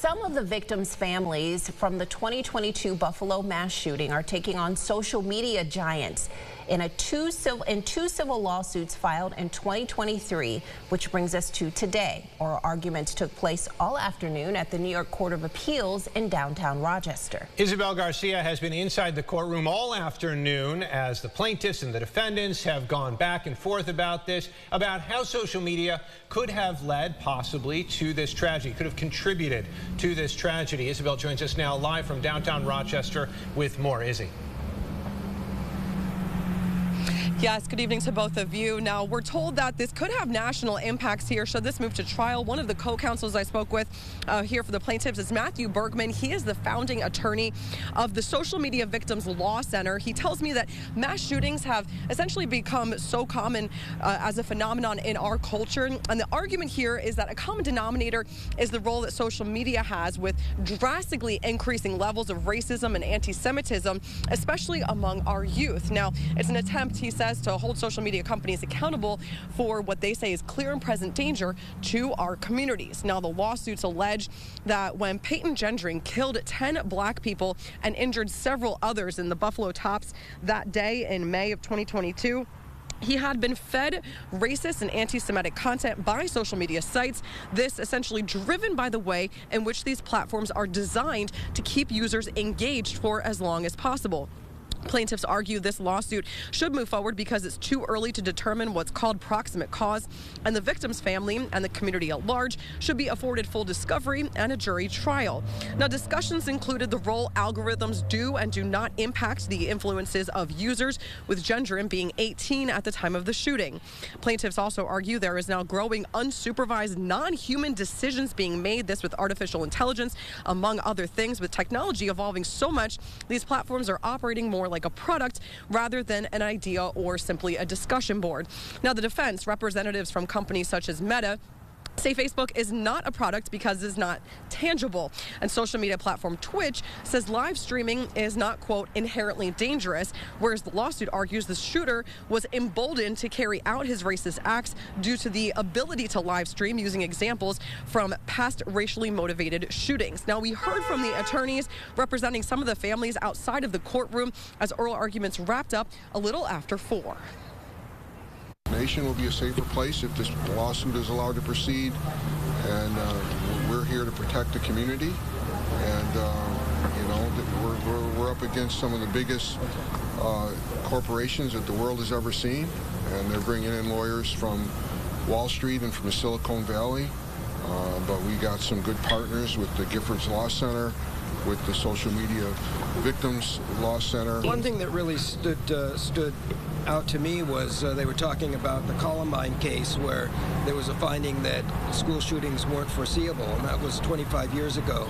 Some of the victims' families from the 2022 Buffalo mass shooting are taking on social media giants in two civil lawsuits filed in 2023, which brings us to today. Oral arguments took place all afternoon at the New York Court of Appeals in downtown Rochester. Isabel Garcia has been inside the courtroom all afternoon as the plaintiffs and the defendants have gone back and forth about this, about how social media could have led possibly to this tragedy, could have contributed to this tragedy. Isabel joins us now live from downtown Rochester with more. Izzy. Yes, good evening to both of you. Now, we're told that this could have national impacts here should this move to trial. One of the co-counsels I spoke with here for the plaintiffs is Matthew Bergman. He is the founding attorney of the Social Media Victims Law Center. He tells me that mass shootings have essentially become so common as a phenomenon in our culture. And the argument here is that a common denominator is the role that social media has with drastically increasing levels of racism and anti-Semitism, especially among our youth. Now, it's an attempt, he says, to hold social media companies accountable for what they say is clear and present danger to our communities. Now, the lawsuits allege that when Peyton Gendron killed 10 black people and injured several others in the Buffalo Tops that day in May of 2022, he had been fed racist and anti-Semitic content by social media sites. This essentially driven by the way in which these platforms are designed to keep users engaged for as long as possible. Plaintiffs argue this lawsuit should move forward because it's too early to determine what's called proximate cause, and the victim's family and the community at large should be afforded full discovery and a jury trial. Now, discussions included the role algorithms do and do not impact the influences of users, with Gendron being 18 at the time of the shooting. Plaintiffs also argue there is now growing unsupervised non-human decisions being made, this with artificial intelligence, among other things. With technology evolving so much, these platforms are operating more like a product rather than an idea or simply a discussion board. Now, the defense, representatives from companies such as Meta, say Facebook is not a product because it's not tangible. And social media platform Twitch says live streaming is not, quote, inherently dangerous, whereas the lawsuit argues the shooter was emboldened to carry out his racist acts due to the ability to live stream using examples from past racially motivated shootings. Now, we heard from the attorneys representing some of the families outside of the courtroom as oral arguments wrapped up a little after 4. The nation will be a safer place if this lawsuit is allowed to proceed, and we're here to protect the community. And you know, we're up against some of the biggest corporations that the world has ever seen, and they're bringing in lawyers from Wall Street and from the Silicon Valley. But we got some good partners with the Giffords Law Center, with the Social Media Victims Law Center. One thing that really stood out to me was they were talking about the Columbine case, where there was a finding that school shootings weren't foreseeable, and that was 25 years ago.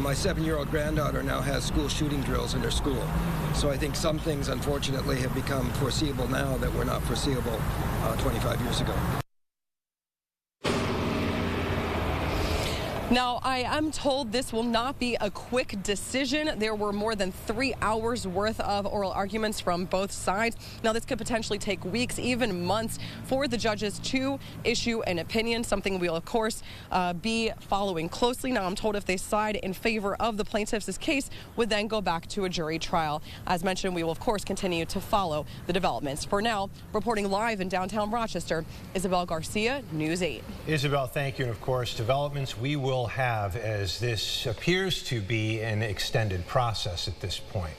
My 7-year-old granddaughter now has school shooting drills in her school. So I think some things, unfortunately, have become foreseeable now that were not foreseeable 25 years ago. Now, I am told this will not be a quick decision. There were more than 3 hours worth of oral arguments from both sides. Now, this could potentially take weeks, even months, for the judges to issue an opinion, something we'll, of course, be following closely. Now, I'm told if they side in favor of the plaintiffs, this case would then go back to a jury trial. As mentioned, we will, of course, continue to follow the developments. For now, reporting live in downtown Rochester, Isabel Garcia, News 8. Isabel, thank you. And, of course, developments we will have as this appears to be an extended process at this point.